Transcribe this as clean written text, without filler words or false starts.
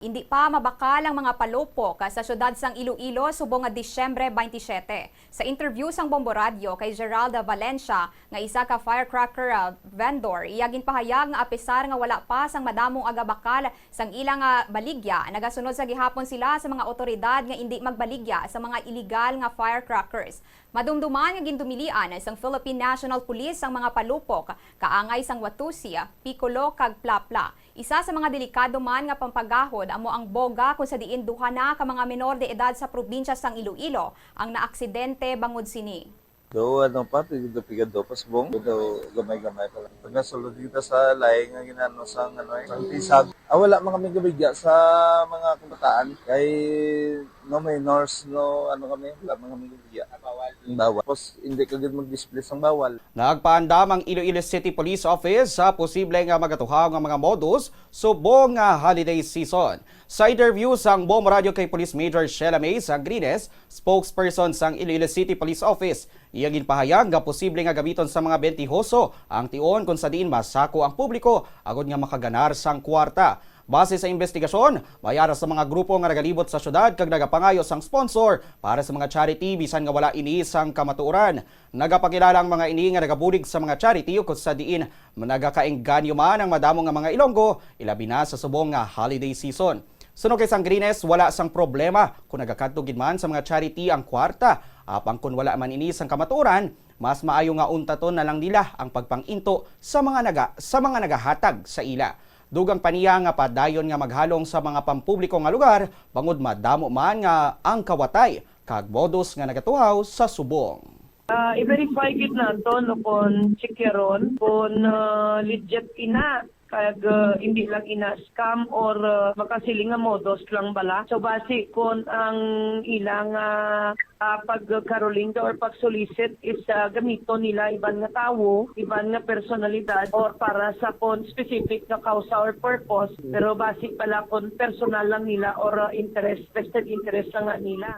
Hindi pa mabakal ang mga palupok sa syudad sang Iloilo subong nga Disyembre 27. Sa interview sang Bombo Radio kay Geralda Valencia nga isa ka firecracker vendor, iyagin pahayag nga apisar nga wala pa sang madamong agabakal sang ilang baligya, nagasunod sa gihapon sila sa mga otoridad nga hindi magbaligya sa mga illegal nga firecrackers. Madumduman nga gindumilian sang Philippine National Police ang mga palupok kaangay sang Watusi, Piccolo kag Plapla. Isa sa mga delikado man nga pampagahod amo ang boga kung sa diin duha na ka mga menor de edad sa probinsya sang Iloilo ang naaksidente bangod sini. Do ano pa pigado pas bong do gamay-gamay pa lang. Pag nasulod dito sa laing nga ginano sang sang tisag. Wala mga migabigya sa mga kabataan kay no minors no ano kami wala mga migabigya. Bawal. Tapos hindi ka gid mag-display sang bawal. Nagpaandam ang Iloilo City Police Office sa posible nga magatuhaw nga mga modus subong nga holiday season. Sa interview sang Bombo Radio kay Police Major Sheila May Sangrines, spokesperson sang Iloilo City Police Office, iyagin pahayag nga posible nga gamiton sa mga bentihoso ang tion kung sa diin masako ang publiko agod nga makaganar sang kwarta. Base sa investigasyon, mayara sa mga grupo nga nagalibot sa syudad kag nagapangayo sang sponsor para sa mga charity bisan nga wala ini sang kamatuoran. Nagapakilala ang mga ini nga nagabulig sa mga charity kung sa diin nagakaengganyo man ang madamo nga mga Ilonggo ilabi na sa subong nga holiday season. Sunog kay Sangrines, wala sang problema kung nagakadtog man sa mga charity ang kwarta. Apang kung wala man ini sang kamatuoran, mas maayo nga untaton na lang nila ang pagpanginto sa mga nagahatag sa ila. Dugang paniya nga padayon nga maghalong sa mga pampubliko nga lugar bangod madamo man nga ang kawatay kag modus nga nagatuhaw sa subong. I-verify gid nato no kon chikeron kon legit ina kag hindi lang ina scam or makasiling nga modus lang bala. So base kon ang ilang pagkaroling or pag-solicit is gamito nila iban nga tawo, iban nga personalidad or para sa kon specific nga causa or purpose, pero basic pala kon personal lang nila or interest, vested interest lang nga nila.